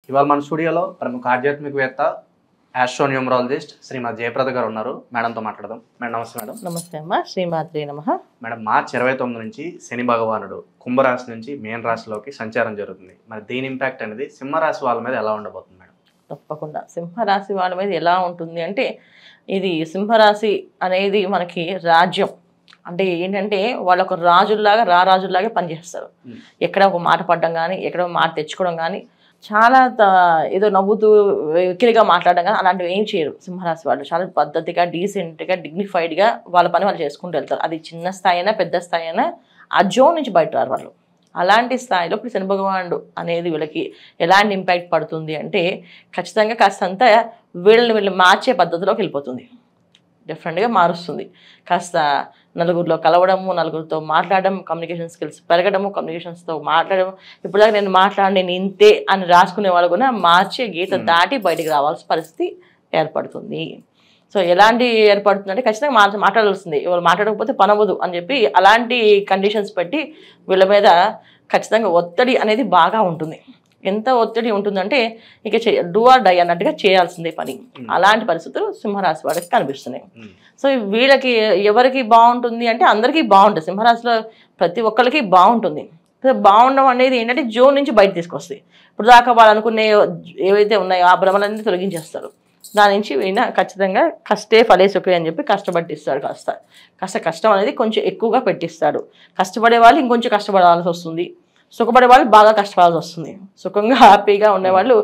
ఇవాళ మన స్టూడియోలో ప్రముఖ ఆధ్యాత్మికవేత్త ఆస్ట్రోన్యూమరాలజిస్ట్ శ్రీమతి జయప్రద గారు ఉన్నారు. మేడంతో మాట్లాడదాం. మేడం నమస్తే. మేడం నమస్తే అమ్మా. శ్రీమాత్రే నమః. మేడం, మార్చి 29 నుంచి శని భగవానుడు కుంభరాశి నుంచి మీన రాశిలోకి సంచారం జరుగుతుంది. మరి దీని ఇంపాక్ట్ అనేది సింహరాశి వాళ్ళ మీద ఎలా ఉండబోతుంది మేడం? తప్పకుండా సింహరాశి వాళ్ళ మీద ఎలా ఉంటుంది అంటే, ఇది సింహరాశి అనేది మనకి రాజ్యం. అంటే ఏంటంటే వాళ్ళు ఒక రాజుల్లాగా రారాజుల్లాగే పనిచేస్తారు. ఎక్కడ ఒక మాట పడడం కానీ, ఎక్కడ ఒక మాట తెచ్చుకోవడం కానీ, చాలా ఏదో నవ్వుతూ వెకిలిగా మాట్లాడడం కానీ అలాంటివి ఏం చేయరు సింహరాశి వాళ్ళు. చాలా పద్ధతిగా, డీసెంట్గా, డిగ్నిఫైడ్గా వాళ్ళ పని వాళ్ళు చేసుకుంటూ వెళ్తారు. అది చిన్న స్థాయి అయినా పెద్ద స్థాయి అయినా ఆ జోన్ నుంచి బయట రారు వాళ్ళు. అలాంటి స్థాయిలో ఇప్పుడు శని భగవానుడు అనేది వీళ్ళకి ఎలాంటి ఇంపాక్ట్ పడుతుంది అంటే, ఖచ్చితంగా కాస్తంత వీళ్ళని మార్చే పద్ధతిలోకి వెళ్ళిపోతుంది. డిఫరెంట్గా మారుస్తుంది. కాస్త నలుగురిలో కలవడము, నలుగురితో మాట్లాడడం, కమ్యూనికేషన్ స్కిల్స్ పెరగడము, కమ్యూనికేషన్స్తో మాట్లాడడం. ఇప్పుడు దాకా నేను ఇంతే అని రాసుకునే వాళ్ళు కూడా మార్చే గీత దాటి బయటికి రావాల్సిన పరిస్థితి ఏర్పడుతుంది. సో ఎలాంటి ఏర్పడుతుందంటే, ఖచ్చితంగా మాట్లాడాల్సింది. ఇవాళ మాట్లాడకపోతే పనవదు అని చెప్పి అలాంటి కండిషన్స్ పెట్టి వీళ్ళ మీద ఖచ్చితంగా ఒత్తిడి అనేది బాగా ఉంటుంది. ఎంత ఒత్తిడి ఉంటుందంటే ఇక డూ ఆర్ డై అన్నట్టుగా చేయాల్సిందే పని. అలాంటి పరిస్థితులు సింహరాశి వాళ్ళకి కనిపిస్తున్నాయి. సో వీళ్ళకి ఎవరికి బాగుంటుంది అంటే అందరికీ బాగుంటుంది. సింహరాశిలో ప్రతి ఒక్కరికి బాగుంటుంది. బాగుండడం అనేది ఏంటంటే జోన్ నుంచి బయట తీసుకొస్తాయి. ఇప్పుడు దాకా వాళ్ళు అనుకునే ఏవైతే ఉన్నాయో ఆ భ్రమలన్నీ తొలగించేస్తారు. దాని నుంచి ఈయన ఖచ్చితంగా కష్టే ఫలే సుఖే అని చెప్పి కష్టపట్టిస్తాడు. కష్టం అనేది కొంచెం ఎక్కువగా పెట్టిస్తాడు. కష్టపడే వాళ్ళు ఇంకొంచెం కష్టపడాల్సి వస్తుంది. సుఖపడే వాళ్ళు బాగా కష్టపడాల్సి వస్తుంది. సుఖంగా హ్యాపీగా ఉండేవాళ్ళు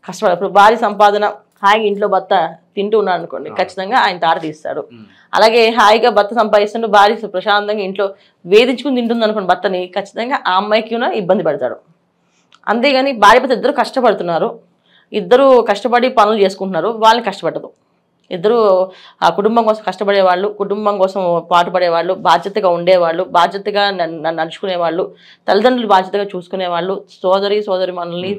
కష్టపడాలి. ఇప్పుడు భారీ సంపాదన హాయిగా ఇంట్లో భర్త తింటూ ఉన్నాడు అనుకోండి, ఖచ్చితంగా ఆయన తాట తీస్తాడు. అలాగే హాయిగా భర్త సంపాదిస్తుంటే భార్య ప్రశాంతంగా ఇంట్లో వేధించుకుని తింటుంది అనుకోండి భర్తని, ఖచ్చితంగా ఆ అమ్మాయికి ఇబ్బంది పెడతాడు. అంతేగాని భార్య భర్త ఇద్దరు కష్టపడుతున్నారు, ఇద్దరు కష్టపడి పనులు చేసుకుంటున్నారు, వాళ్ళని కష్టపడదు. ఇద్దరు ఆ కుటుంబం కోసం కష్టపడేవాళ్ళు, కుటుంబం కోసం పాటుపడేవాళ్ళు, బాధ్యతగా ఉండేవాళ్ళు, బాధ్యతగా నడుచుకునేవాళ్ళు, తల్లిదండ్రులు బాధ్యతగా చూసుకునేవాళ్ళు, సోదరి మనల్ని,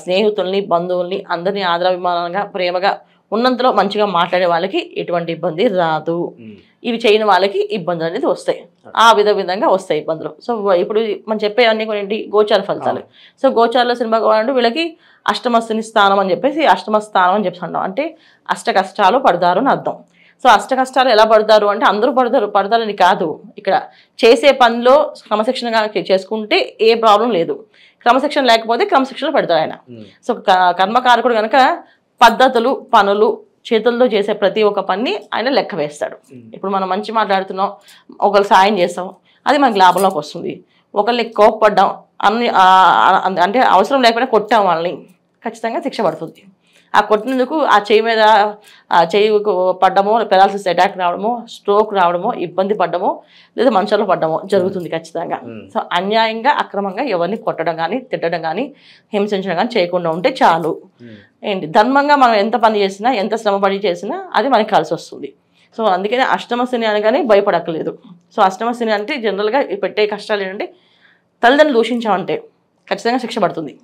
స్నేహితుల్ని, బంధువుల్ని అందరినీ ఆదరాభిమానంగా ప్రేమగా ఉన్నంతలో మంచిగా మాట్లాడే వాళ్ళకి ఎటువంటి ఇబ్బంది రాదు. ఇవి చేయని వాళ్ళకి ఇబ్బందులు అనేది వస్తాయి. ఆ విధంగా వస్తాయి ఇబ్బందులు. సో ఇప్పుడు మనం చెప్పేవన్నీ కొన్ని గోచార ఫలితాలు. సో గోచారంలో శని భగవానుడు వీళ్ళకి అష్టమశని స్థానం అని చెప్పేసి అష్టమ స్థానం అని చెప్పి అంటాం. అంటే అష్ట కష్టాలు పడతారు అని అర్థం. సో అష్ట కష్టాలు ఎలా పడతారు అంటే అందరూ పడతారని కాదు. ఇక్కడ చేసే పనిలో క్రమశిక్షణగా చేసుకుంటే ఏ ప్రాబ్లం లేదు. క్రమశిక్షణ లేకపోతే క్రమశిక్షణలో పెడతారు ఆయన. సో కర్మకారకుడు కనుక పద్ధతులు, పనులు, చేతులతో చేసే ప్రతి ఒక్క పని ఆయన లెక్క వేస్తాడు. ఇప్పుడు మనం మంచి మాట్లాడుతున్నాం, ఒకరు సాయం చేస్తాం, అది మనకి లాభంలోకి వస్తుంది. ఒకరిని కోప్పడ్డాం అంటే అవసరం లేకపోయినా కొట్టాం వాళ్ళని, ఖచ్చితంగా శిక్ష పడుతుంది. ఆ కొట్టినందుకు ఆ చెయ్యి పడ్డమో, పెరాలసిస్ అటాక్ రావడమో, స్ట్రోక్ రావడమో, ఇబ్బంది పడ్డమో, లేదా మంచంలో పడ్డమో జరుగుతుంది ఖచ్చితంగా. సో అన్యాయంగా, అక్రమంగా ఎవరిని కొట్టడం కానీ, తిట్టడం కానీ, హింసించడం కానీ చేయకుండా ఉంటే చాలు. ధర్మంగా మనం ఎంత పని చేసినా, ఎంత శ్రమపడి చేసినా అది మనకి కలిసి వస్తుంది. సో అందుకని అష్టమశని అనగానే భయపడక్కలేదు. సో అష్టమశని అంటే జనరల్గా పెట్టే కష్టాలు ఏంటంటే, తల్లిదండ్రులు దూషించామంటే ఖచ్చితంగా శిక్ష పడుతుంది.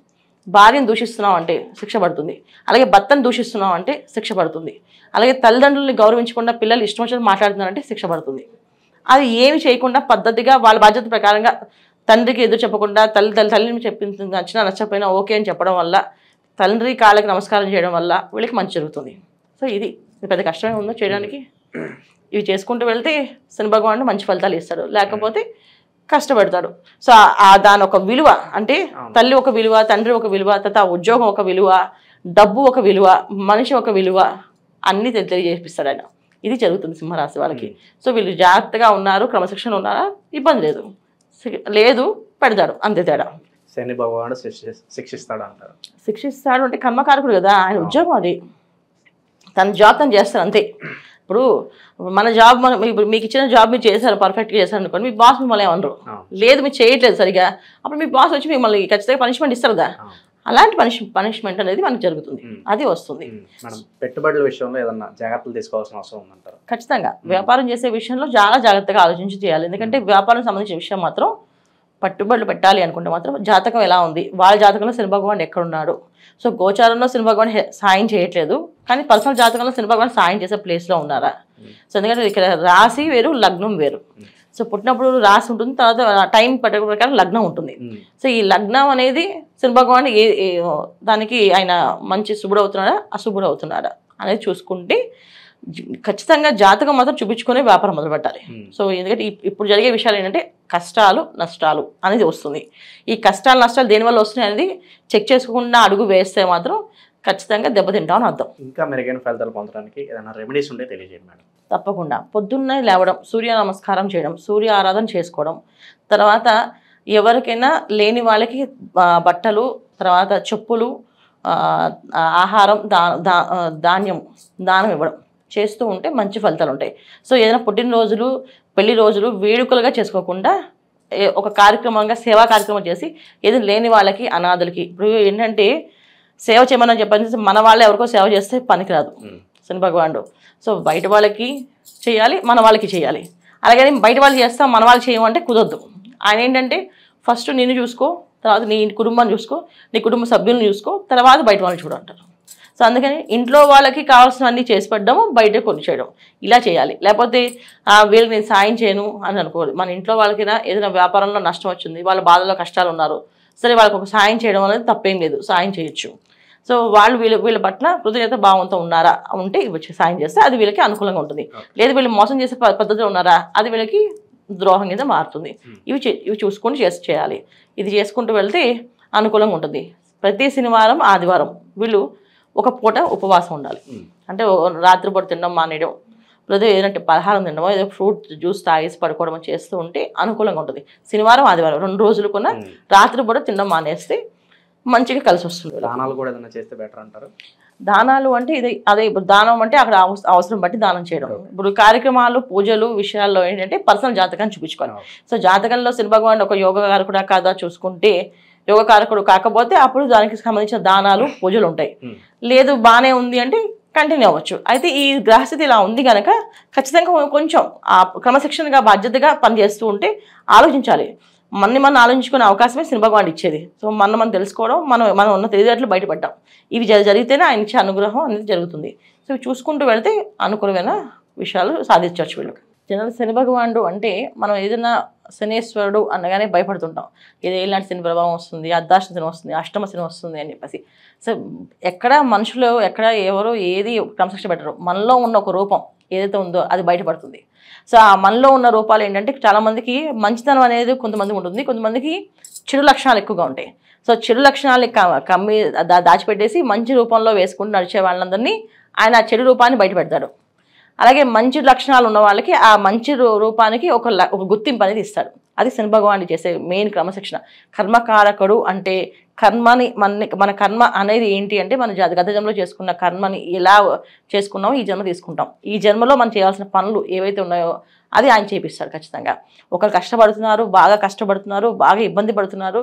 భార్యను దూషిస్తున్నాం అంటే శిక్ష పడుతుంది. అలాగే భర్తను దూషిస్తున్నాం అంటే శిక్ష పడుతుంది. అలాగే తల్లిదండ్రుల్ని గౌరవించకుండా పిల్లలు ఇష్టం వచ్చినట్టు మాట్లాడుతున్నారంటే శిక్ష పడుతుంది. అది ఏమి చేయకుండా పద్ధతిగా వాళ్ళ బాధ్యత ప్రకారంగా తండ్రికి ఎదురు చెప్పకుండా తల్లిని చెప్పింది నచ్చకపోయినా ఓకే అని చెప్పడం వల్ల, తండ్రి కాళ్ళకి నమస్కారం చేయడం వల్ల వీళ్ళకి మంచి జరుగుతుంది. సో ఇది పెద్ద కష్టమే ఉందో చేయడానికి. ఇవి చేసుకుంటూ వెళ్తే శని భగవానుడు మంచి ఫలితాలు ఇస్తాడు, లేకపోతే కష్టపడతాడు. సో దాని ఒక విలువ అంటే తల్లి ఒక విలువ, తండ్రి ఒక విలువ, తర్వాత ఉద్యోగం ఒక విలువ, డబ్బు ఒక విలువ, మనిషి ఒక విలువ, అన్నీ తెలియజేపిస్తాడు ఆయన. ఇది జరుగుతుంది సింహరాశి వాళ్ళకి. సో వీళ్ళు జాగ్రత్తగా ఉన్నారు, క్రమశిక్షణ ఉన్నారా, ఇబ్బంది లేదు పెడతాడు, అంతే తేడా. శని భగవానుడు శిక్షిస్తాడు అంటారు. శిక్షిస్తాడు అంటే కర్మకారకుడు కదా, ఆయన ఉద్యోగం అది, తన జాబ్ తను చేస్తాడు అంతే. ఇప్పుడు మన జాబ్ ఇప్పుడు మీకు ఇచ్చిన జాబ్ మీరు చేశారు, పర్ఫెక్ట్గా చేశారు అనుకోండి, మీ బాస్ మిమ్మల్ని ఏమనరు. లేదు మీరు చేయట్లేదు సరిగా, అప్పుడు మీ బాస్ వచ్చి మిమ్మల్ని ఖచ్చితంగా పనిష్మెంట్ ఇస్తారు కదా. అలాంటి పనిష్మెంట్ అనేది మనకు జరుగుతుంది, అది వస్తుంది. మనం పెట్టుబడుల విషయంలో ఏదన్నా జాగ్రత్తలు తీసుకోవాల్సిన అవసరం ఉందంటారు? ఖచ్చితంగా వ్యాపారం చేసే విషయంలో చాలా జాగ్రత్తగా ఆలోచించి చేయాలి. ఎందుకంటే వ్యాపారం సంబంధించిన విషయం మాత్రం పట్టుబడులు పెట్టాలి అనుకుంటే మాత్రం జాతకం ఎలా ఉంది, వాళ్ళ జాతకంలో శని భగవానుడు ఎక్కడున్నాడు. సో గోచారంలో శని భగవానుడు సాయం చేయట్లేదు, కానీ పర్సనల్ జాతకంలో శని భగవానుడు సాయం చేసే ప్లేస్లో ఉన్నారా. సో ఎందుకంటే ఇక్కడ రాశి వేరు, లగ్నం వేరు. సో పుట్టినప్పుడు రాసి ఉంటుంది, తర్వాత టైం ప్రకారం లగ్నం ఉంటుంది. సో ఈ లగ్నం అనేది శని భగవాన్ దానికి ఆయన మంచి శుభుడు అవుతున్నాడా అశుభుడు అవుతున్నాడా అనేది చూసుకుంటే ఖచ్చితంగా జాతకం మాత్రం చూపించుకునే వ్యాపారం మొదలు పెట్టాలి. సో ఎందుకంటే ఇప్పుడు జరిగే విషయాలు ఏంటంటే కష్టాలు నష్టాలు అనేది వస్తుంది. ఈ కష్టాలు నష్టాలు దేనివల్ల వస్తున్నాయి అనేది చెక్ చేసుకోకుండా అడుగు వేస్తే మాత్రం ఖచ్చితంగా దెబ్బతింటామని అర్థం. ఇంకా మెరుగైన ఫలితాలు పొందడానికి ఏదైనా రెమెడీస్ ఉంటే తెలియజేయండి మేడం. తప్పకుండా పొద్దున్నే లేవడం, సూర్య నమస్కారం చేయడం, సూర్య ఆరాధన చేసుకోవడం, తర్వాత ఎవరికైనా లేని వాళ్ళకి బట్టలు, తర్వాత చెప్పులు, ఆహారం, ధాన్యం దానం ఇవ్వడం చేస్తూ ఉంటే మంచి ఫలితాలు ఉంటాయి. సో ఏదైనా పుట్టినరోజులు, పెళ్లి రోజులు వేడుకలుగా చేసుకోకుండా ఒక కార్యక్రమంగా సేవా కార్యక్రమం చేసి ఏదైనా లేని వాళ్ళకి, అనాథలకి, ఇప్పుడు ఏంటంటే సేవ చేయమని చెప్పని మన వాళ్ళు ఎవరికో సేవ చేస్తే పనికిరాదు శని భగవానుడు. సో బయట వాళ్ళకి చేయాలి, మన వాళ్ళకి చేయాలి. అలాగే బయట వాళ్ళు చేస్తాం మన వాళ్ళకి చేయమంటే కుదరదు. ఆయన ఏంటంటే ఫస్ట్ నిన్ను చూసుకో, తర్వాత నీ కుటుంబాన్ని చూసుకో, నీ కుటుంబ సభ్యులను చూసుకో, తర్వాత బయట వాళ్ళని చూడంటారు. సో అందుకని ఇంట్లో వాళ్ళకి కావాల్సినవన్నీ చేసి పెట్టడము, బయట కొని చేయడం ఇలా చేయాలి. లేకపోతే వీళ్ళకి నేను సాయం చేయను అని అనుకోవాలి. మన ఇంట్లో వాళ్ళకైనా ఏదైనా వ్యాపారంలో నష్టం వచ్చింది, వాళ్ళ బాధలో కష్టాలు ఉన్నారు, సరే వాళ్ళకి ఒక సాయం చేయడం అనేది తప్పేం లేదు, సాయం చేయొచ్చు. సో వాళ్ళు వీళ్ళ పట్ల కృతజ్ఞత భావంతో ఉన్నారా ఉంటే వచ్చి సాయం చేస్తే అది వీళ్ళకి అనుకూలంగా ఉంటుంది. లేదు వీళ్ళు మోసం చేసే పద్ధతిలో ఉన్నారా అది వీళ్ళకి ద్రోహం కింద మారుతుంది. ఇవి చూసుకొని చేయాలి. ఇది చేసుకుంటూ వెళ్తే అనుకూలంగా ఉంటుంది. ప్రతి శనివారం ఆదివారం వీళ్ళు ఒక పూట ఉపవాసం ఉండాలి. అంటే రాత్రిపూట తినడం మానేయడం, లేదా ఏదంటే పలహారం తినడమో, ఏదో ఫ్రూట్ జ్యూస్ తాగేసి పడుకోవడమో చేస్తూ ఉంటే అనుకూలంగా ఉంటుంది. శనివారం ఆదివారం 2 రోజులు కొన్నా రాత్రిపూట తినడం మానేస్తే మంచిగా కలిసి వస్తుంది. దానాలు కూడా ఏదైనా చేస్తే బెటర్ అంటారు. దానాలు అంటే అదే ఇప్పుడు దానం అంటే అక్కడ అవసరం బట్టి దానం చేయడం. ఇప్పుడు కార్యక్రమాలు, పూజలు విషయాల్లో ఏంటంటే పర్సనల్ జాతకాన్ని చూపించుకోవాలి. సో జాతకంలో శని భగవాన్ ఒక యోగ కారకుడా కాదా చూసుకుంటే యోగ కారకుడు కాకపోతే అప్పుడు దానికి సంబంధించిన దానాలు, పూజలు ఉంటాయి. లేదు బాగానే ఉంది అంటే కంటిన్యూ అవ్వచ్చు. అయితే ఈ గ్రహస్థితి ఇలా ఉంది కనుక ఖచ్చితంగా కొంచెం క్రమశిక్షణగా బాధ్యతగా పనిచేస్తూ ఉంటే ఆలోచించాలి. మనం ఆలోచించుకునే అవకాశమే శని భగవాన్ ఇచ్చేది. సో మనం తెలుసుకోవడం, మనం ఉన్న తెలివితేటలు బయటపడ్డాం. ఇవి జరిగితేనే ఆయన ఇచ్చే అనుగ్రహం అనేది జరుగుతుంది. సో చూసుకుంటూ వెళ్తే అనుకూలమైన విషయాలు సాధించవచ్చు వీళ్ళకి. జనరల్ శని భగవానుడు అంటే మనం ఏదైనా శనేశ్వరుడు అనగానే భయపడుతుంటాం. ఏదో ఇలాంటి శని ప్రభావం వస్తుంది, అర్ధాష్ట శని వస్తుంది, అష్టమ శని వస్తుంది అని చెప్పేసి. సో ఎక్కడ మనుషులు ఎక్కడ ఎవరు ఏది క్రమశిక్షణ పెట్టరు. మనలో ఉన్న ఒక రూపం ఏదైతే ఉందో అది బయటపడుతుంది. సో ఆ మనలో ఉన్న రూపాలు ఏంటంటే చాలామందికి మంచితనం అనేది కొంతమంది ఉంటుంది, కొంతమందికి చెడు లక్షణాలు ఎక్కువగా ఉంటాయి. సో చెడు లక్షణాలు కమ్మి దాచిపెట్టేసి మంచి రూపంలో వేసుకుంటూ నడిచే వాళ్ళందరినీ ఆయన ఆ చెడు రూపాన్ని బయటపెడతాడు. అలాగే మంచి లక్షణాలు ఉన్న వాళ్ళకి ఆ మంచి రూపానికి ఒక గుర్తింపు అనేది ఇస్తాడు. అది శని భగవానుడు చేసే మెయిన్ క్రమశిక్షణ. కర్మకారకుడు అంటే కర్మని మన కర్మ అనేది ఏంటి అంటే మన గత జన్మలో చేసుకున్న కర్మని ఎలా చేసుకున్నామో ఈ జన్మ తీసుకుంటాం. ఈ జన్మలో మనం చేయాల్సిన పనులు ఏవైతే ఉన్నాయో అది ఆయన చేపిస్తాడు ఖచ్చితంగా. ఒకరు కష్టపడుతున్నారు, బాగా కష్టపడుతున్నారు, బాగా ఇబ్బంది పడుతున్నారు,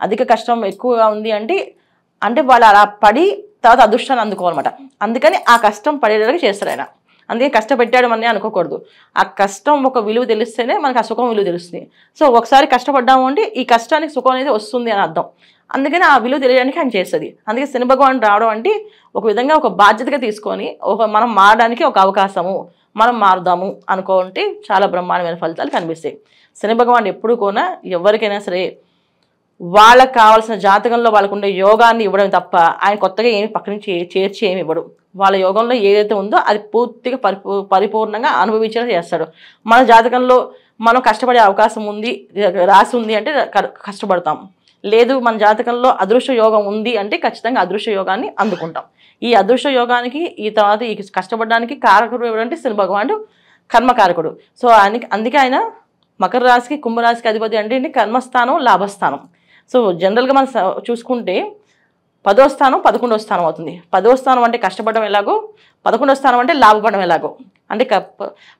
అధిక కష్టం ఎక్కువగా ఉంది అంటే వాళ్ళు అలా పడి తర్వాత అదృష్టాన్ని అందుకోవాలన్నమాట. అందుకని ఆ కష్టం పడేలాగా చేస్తాడు ఆయన. అందుకే కష్టపెట్టాడు అని అనుకోకూడదు. ఆ కష్టం ఒక విలువ తెలిస్తేనే మనకు ఆ సుఖం విలువ తెలుస్తుంది. సో ఒకసారి కష్టపడ్డాము అంటే ఈ కష్టానికి సుఖం అనేది వస్తుంది అని అర్థం. అందుకని ఆ విలువ తెలియడానికి ఆయన చేస్తుంది. అందుకే శని భగవాన్ రావడం అంటే ఒక విధంగా ఒక బాధ్యతగా తీసుకొని మనం మారడానికి ఒక అవకాశము, మనం మారుదాము అనుకుంటే చాలా బ్రహ్మాండమైన ఫలితాలు కనిపిస్తాయి. శని భగవాన్ ఎప్పుడు కూడా ఎవరికైనా సరే వాళ్ళకి కావాల్సిన జాతకంలో వాళ్ళకు ఉండే యోగాన్ని ఇవ్వడం తప్ప ఆయన కొత్తగా ఏమి పక్క నుంచి చేర్చి ఏమి ఇవ్వడు. వాళ్ళ యోగంలో ఏదైతే ఉందో అది పూర్తిగా పరిపూర్ణంగా అనుభవించేలా చేస్తాడు. మన జాతకంలో మనం కష్టపడే అవకాశం ఉంది, రాసి ఉంది అంటే కష్టపడతాం. లేదు మన జాతకంలో అదృష్ట యోగం ఉంది అంటే ఖచ్చితంగా అదృష్ట యోగాన్ని అందుకుంటాం. ఈ అదృష్ట యోగానికి ఈ తర్వాత ఈ కష్టపడడానికి కారకుడు ఎవరంటే శని భగవానుడు కర్మకారకుడు. సో అందుకే ఆయన మకర రాశికి కుంభరాశికి అధిపతి అంటే కర్మస్థానం, లాభస్థానం. సో జనరల్గా మనం చూసుకుంటే 10వ స్థానం 11వ స్థానం అవుతుంది. 10వ స్థానం అంటే కష్టపడడం ఎలాగో, 11వ స్థానం అంటే లాభపడడం ఎలాగో. అంటే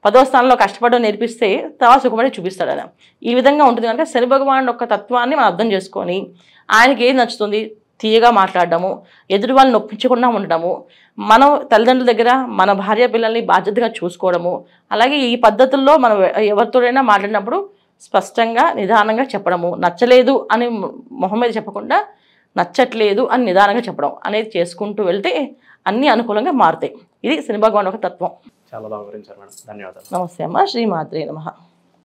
10వ స్థానంలో కష్టపడడం నేర్పిస్తే తర్వాత సుఖపడి చూపిస్తాడు ఆయన. ఈ విధంగా ఉంటుంది కనుక శని భగవానుడు యొక్క తత్వాన్ని మనం అర్థం చేసుకొని ఆయనకి ఏది నచ్చుతుంది తీయగా మాట్లాడడము, ఎదుటి వాళ్ళని నొప్పించకుండా ఉండడము, మనం తల్లిదండ్రుల దగ్గర మన భార్య పిల్లల్ని బాధ్యతగా చూసుకోవడము, అలాగే ఈ పద్ధతుల్లో మనం ఎవరితోనైనా మాట్లాడినప్పుడు స్పష్టంగా నిదానంగా చెప్పడము, నచ్చలేదు అని మొహం మీద చెప్పకుండా నచ్చట్లేదు అని నిదానంగా చెప్పడం అనేది చేసుకుంటూ వెళ్తే అన్నీ అనుకూలంగా మారుతాయి. ఇది శని భగవాన్ ఒక తత్వం. చాలా బాగా వివరించారు మేడం. ధన్యవాదాలు. నమస్తే అమ్మ. శ్రీమాత్రే నమః.